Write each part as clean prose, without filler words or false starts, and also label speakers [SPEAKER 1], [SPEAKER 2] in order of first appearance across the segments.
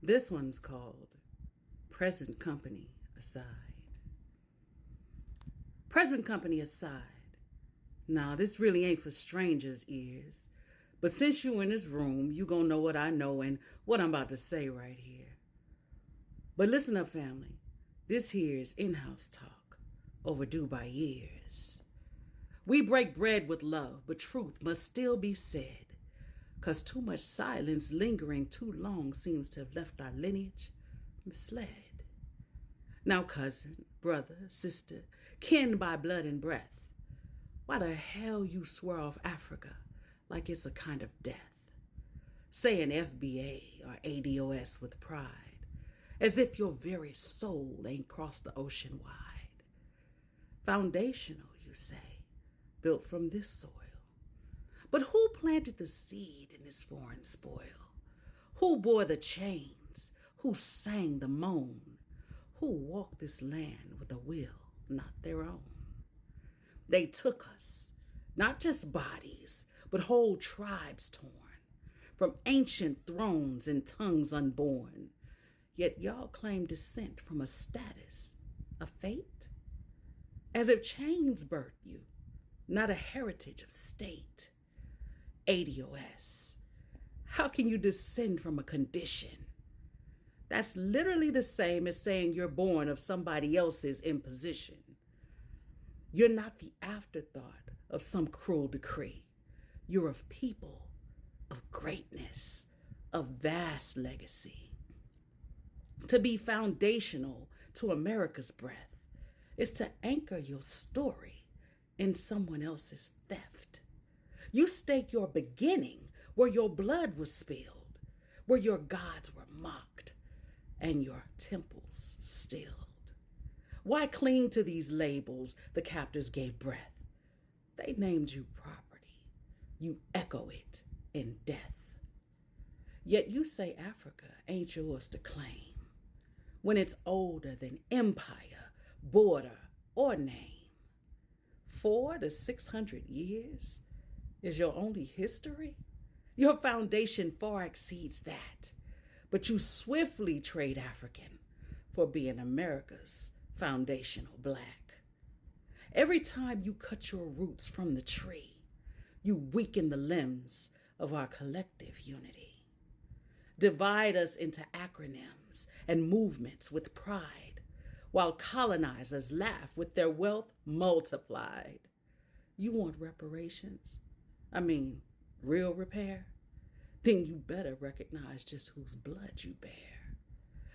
[SPEAKER 1] This one's called Present Company Aside. Present company aside. Now, this really ain't for strangers' ears, but since you in this room, you gonna know what I know and what I'm about to say right here. But listen up, family. This here is in-house talk, overdue by years. We break bread with love, but truth must still be said, 'cause too much silence lingering too long seems to have left our lineage misled. Now, cousin, brother, sister, kin by blood and breath, why the hell you swear off Africa like it's a kind of death? Say an FBA or ADOS with pride, as if your very soul ain't crossed the ocean wide. Foundational, you say, built from this soil. But who planted the seed in this foreign spoil? Who bore the chains? Who sang the moan? Who walked this land with a will not their own? They took us, not just bodies, but whole tribes torn, from ancient thrones and tongues unborn. Yet y'all claim descent from a status, a fate? As if chains birthed you, not a heritage of state. ADOS, how can you descend from a condition? That's literally the same as saying you're born of somebody else's imposition. You're not the afterthought of some cruel decree. You're of people, of greatness, of vast legacy. To be foundational to America's breath is to anchor your story in someone else's theft. You stake your beginning where your blood was spilled, where your gods were mocked, and your temples stilled. Why cling to these labels the captors gave breath? They named you property. You echo it in death. Yet you say Africa ain't yours to claim, when it's older than empire, border, or name. 400 to 600 years is your only history? Your foundation far exceeds that. But you swiftly trade African for being America's foundational black. Every time you cut your roots from the tree, you weaken the limbs of our collective unity. Divide us into acronyms and movements with pride, while colonizers laugh with their wealth multiplied. You want reparations? I mean, real repair? Then you better recognize just whose blood you bear.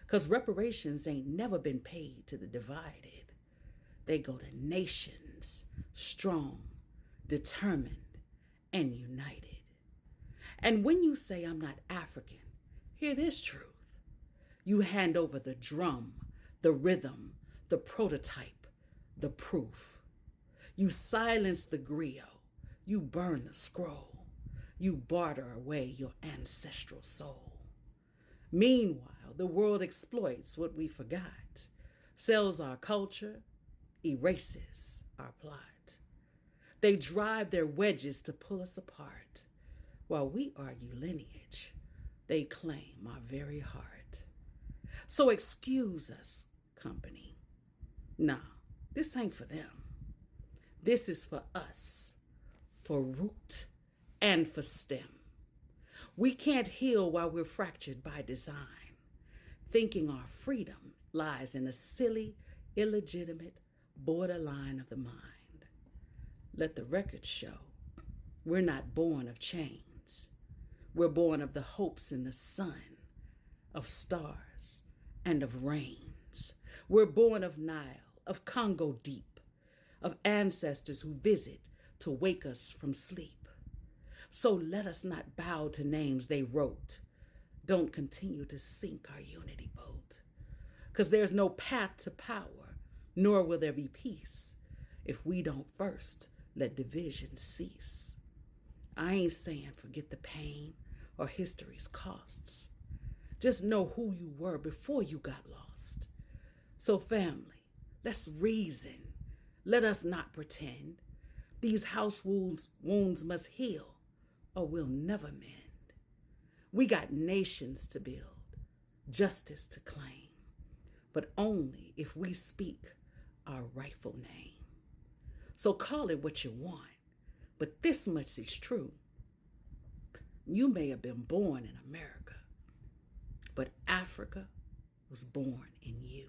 [SPEAKER 1] 'Cause reparations ain't never been paid to the divided. They go to nations, strong, determined, and united. And when you say I'm not African, hear this truth. You hand over the drum, the rhythm, the prototype, the proof. You silence the griot. You burn the scroll. You barter away your ancestral soul. Meanwhile, the world exploits what we forgot, sells our culture, erases our plot. They drive their wedges to pull us apart. While we argue lineage, they claim our very heart. So excuse us, company. Nah, this ain't for them. This is for us, for root and for stem. We can't heal while we're fractured by design, thinking our freedom lies in a silly, illegitimate borderline of the mind. Let the record show we're not born of chains. We're born of the hopes in the sun, of stars, and of rains. We're born of Nile, of Congo deep, of ancestors who visit to wake us from sleep. So let us not bow to names they wrote. Don't continue to sink our unity boat. 'Cause there's no path to power, nor will there be peace, if we don't first let division cease. I ain't saying forget the pain or history's costs. Just know who you were before you got lost. So family, let's reason. Let us not pretend. These house wounds must heal, or we'll never mend. We got nations to build, justice to claim, but only if we speak our rightful name. So call it what you want, but this much is true. You may have been born in America, but Africa was born in you.